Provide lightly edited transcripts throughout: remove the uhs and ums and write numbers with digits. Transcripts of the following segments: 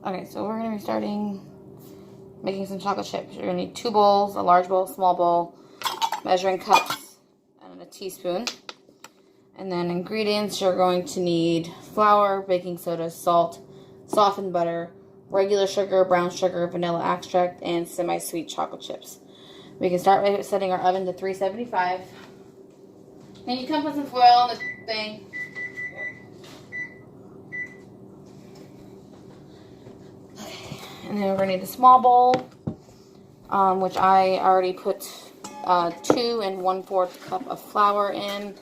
Okay, so we're going to be starting making some chocolate chips. You're going to need 2 bowls, a large bowl, a small bowl, measuring cups, and a teaspoon. And then ingredients, you're going to need flour, baking soda, salt, softened butter, regular sugar, brown sugar, vanilla extract, and semi-sweet chocolate chips. We can start by setting our oven to 375. And you come put some foil on the thing. Okay. And then we're going to need a small bowl, which I already put 2 1/4 cup of flour in.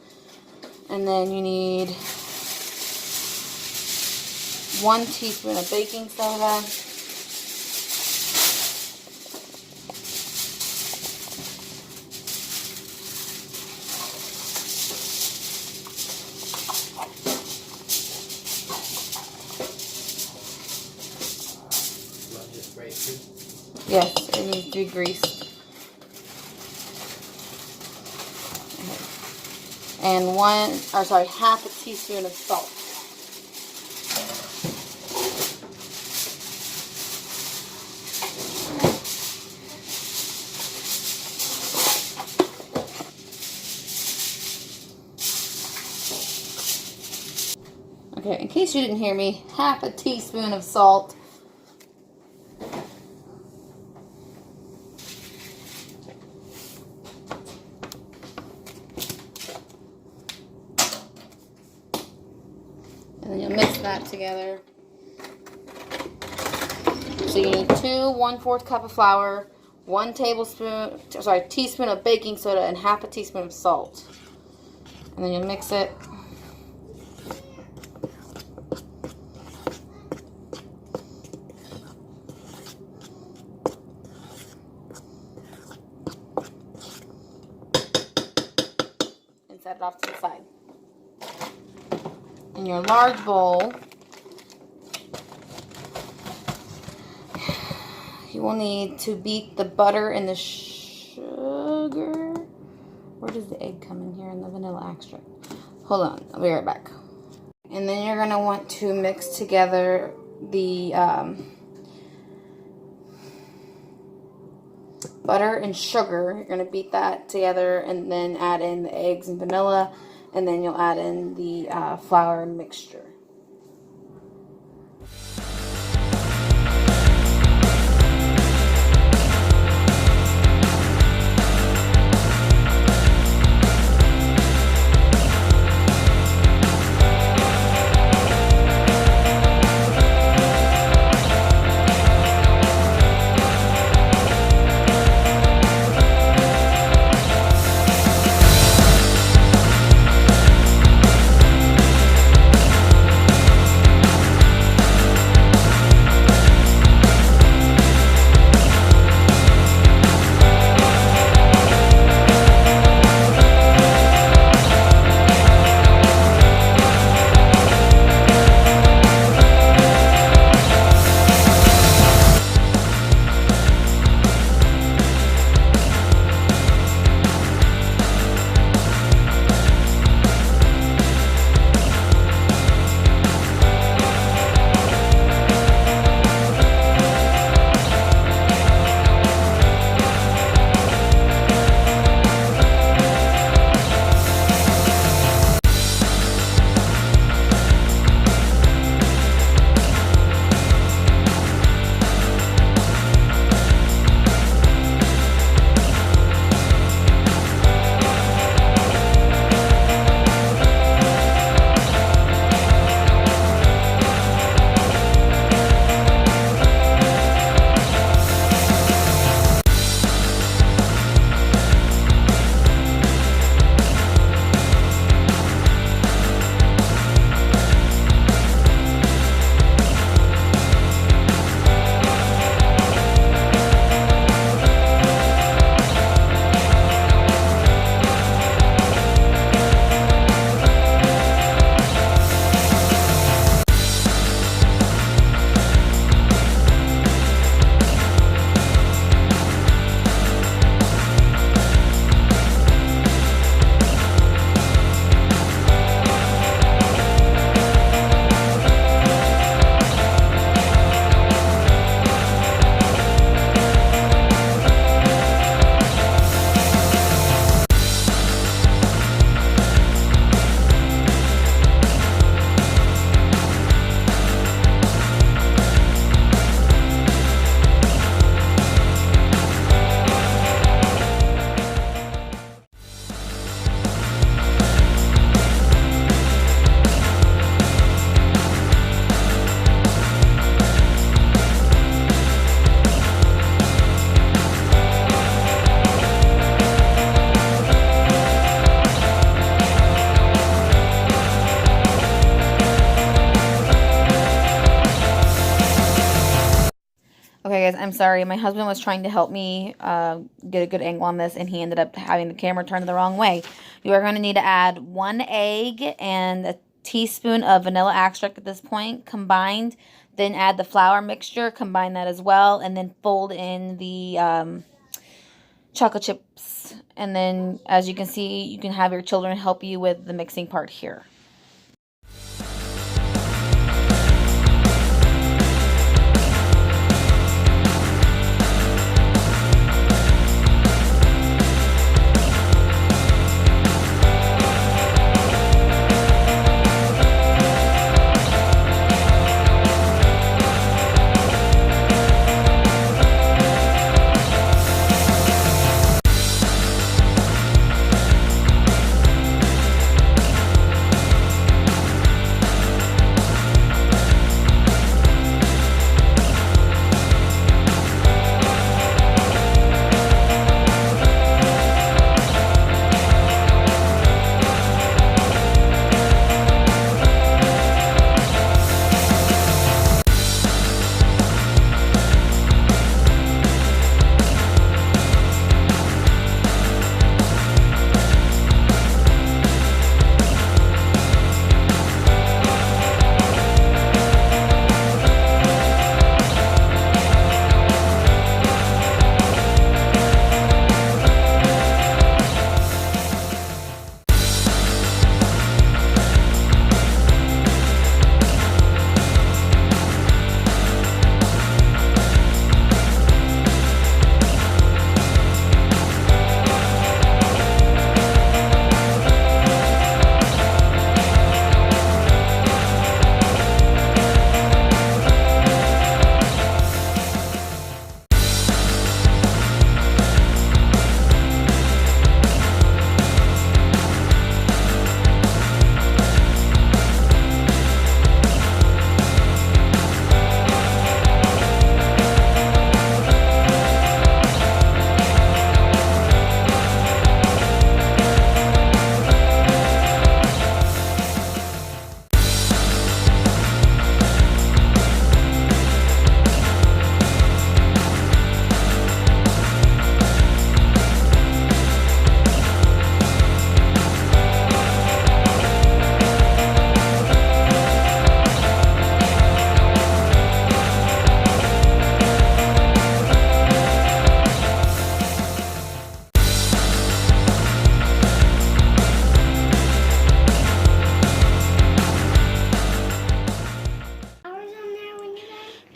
And then you need 1 teaspoon of baking soda. Yes, it needs to be greased. And half a teaspoon of salt. Okay, in case you didn't hear me, half a teaspoon of salt. And then you'll mix that together. So you need 2 1/4 cup of flour, 1 teaspoon of baking soda, and half a teaspoon of salt. And then you mix it. And set it off to the side. In your large bowl, you will need to beat the butter and the sugar. Where does the egg come in here and the vanilla extract? Hold on, I'll be right back. And then you're going to want to mix together the butter and sugar. You're going to beat that together and then add in the eggs and vanilla. And then you'll add in the flour mixture. Okay, guys, I'm sorry. My husband was trying to help me get a good angle on this, and he ended up having the camera turned the wrong way. You are going to need to add 1 egg and a teaspoon of vanilla extract at this point combined. Then add the flour mixture, combine that as well, and then fold in the chocolate chips. And then, as you can see, you can have your children help you with the mixing part here.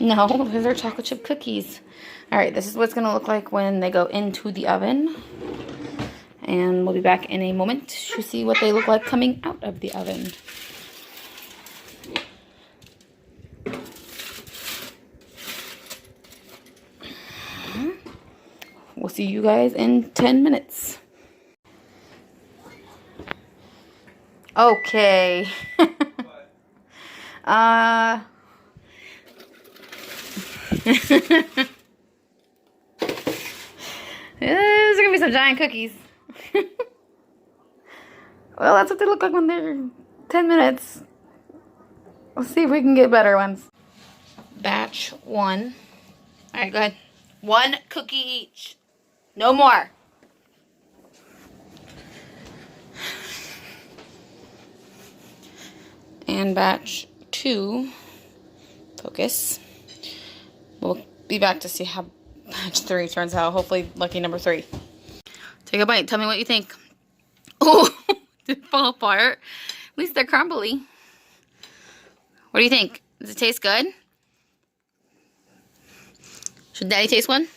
No, these are chocolate chip cookies. Alright, this is what it's going to look like when they go into the oven. And we'll be back in a moment to see what they look like coming out of the oven. We'll see you guys in 10 minutes. Okay. There's gonna be some giant cookies. Well, that's what they look like when they're 10 minutes. Let's see if we can get better ones. Batch 1. Alright, go ahead. 1 cookie each. No more. And batch 2. Focus. We'll be back to see how batch 3 turns out. Hopefully lucky number 3. Take a bite. Tell me what you think. Oh, did it fall apart? At least they're crumbly. What do you think? Does it taste good? Should Daddy taste one?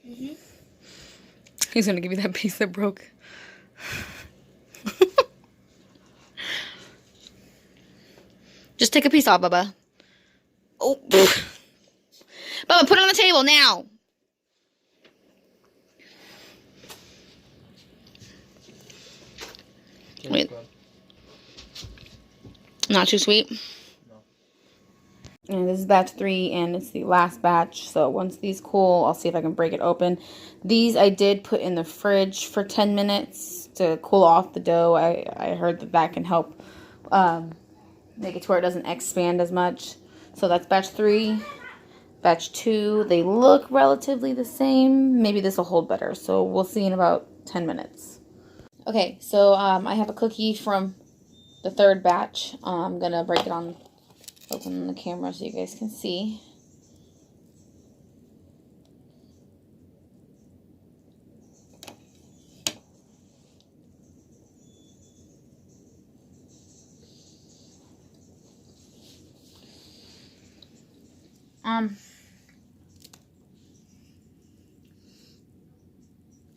Mm-hmm. He's gonna give you that piece that broke. Just take a piece off, Bubba. Oh. Bubba, put it on the table now. Wait. Not too sweet? No. And this is batch 3, and it's the last batch. So once these cool, I'll see if I can break it open. These I did put in the fridge for 10 minutes to cool off the dough. I heard that can help make it to where it doesn't expand as much. So that's batch 3. batch 2. They look relatively the same. Maybe this will hold better. So we'll see in about 10 minutes. Okay, so I have a cookie from the 3rd batch. I'm going to break it on, open the camera so you guys can see.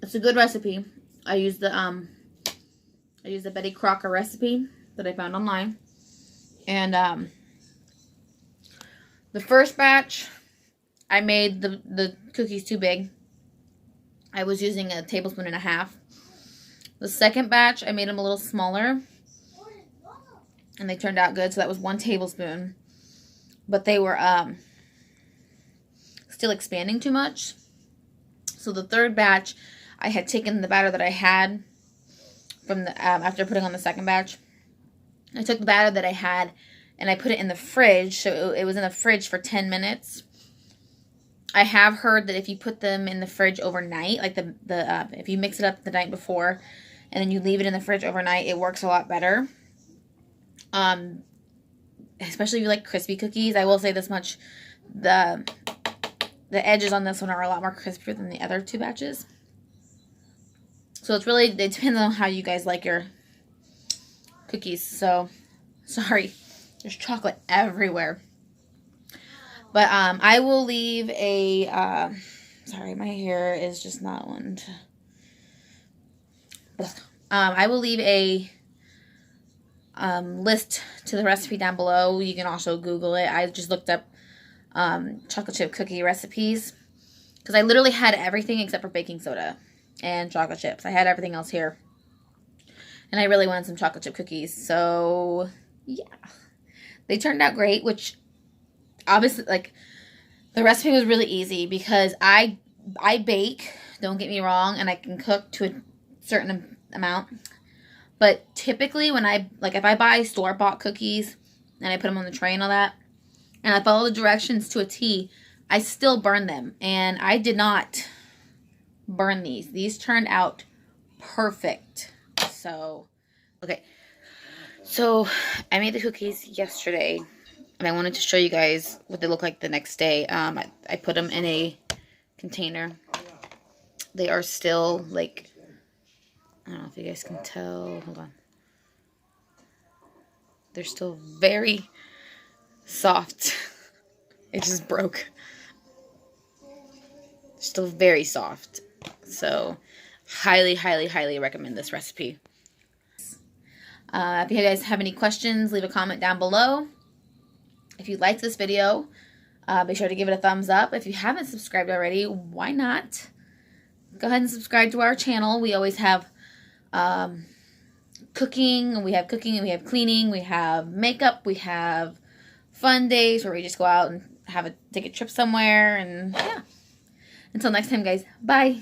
It's a good recipe. I use the Betty Crocker recipe that I found online. And the first batch, I made the cookies too big. I was using a tablespoon and a half. The second batch, I made them a little smaller. And they turned out good, so that was 1 tablespoon. But they were still expanding too much. So the 3rd batch, I had taken the batter that I had from the after putting on the 2nd batch. I took the batter that I had and I put it in the fridge. So it was in the fridge for 10 minutes. I have heard that if you put them in the fridge overnight, like if you mix it up the night before and then you leave it in the fridge overnight, it works a lot better. Especially if you like crispy cookies. I will say this much: the edges on this one are a lot more crispier than the other 2 batches. So it depends on how you guys like your cookies. So, sorry, there's chocolate everywhere. But I will leave a, sorry, my hair is just not one to, I will leave a list to the recipe down below. You can also Google it. I just looked up chocolate chip cookie recipes because I literally had everything except for baking soda and chocolate chips. I had everything else here, and I really wanted some chocolate chip cookies. So yeah, they turned out great, which obviously, like, the recipe was really easy because I bake, don't get me wrong, and I can cook to a certain amount. But typically when if I buy store-bought cookies and I put them on the tray and all that, and I follow the directions to a T, I still burn them. And I did not burn these. These turned out perfect. So, okay. So, I made the cookies yesterday, and I wanted to show you guys what they look like the next day. I put them in a container. They are still, like, I don't know if you guys can tell. Hold on. They're still very soft. It just broke. They're still very soft. So, highly, highly, highly recommend this recipe. If you guys have any questions, leave a comment down below. If you liked this video, be sure to give it a thumbs up. If you haven't subscribed already, why not? Go ahead and subscribe to our channel. We always have cooking, we have cleaning, we have makeup, we have fun days where we just go out and take a trip somewhere, and yeah. Until next time, guys, bye.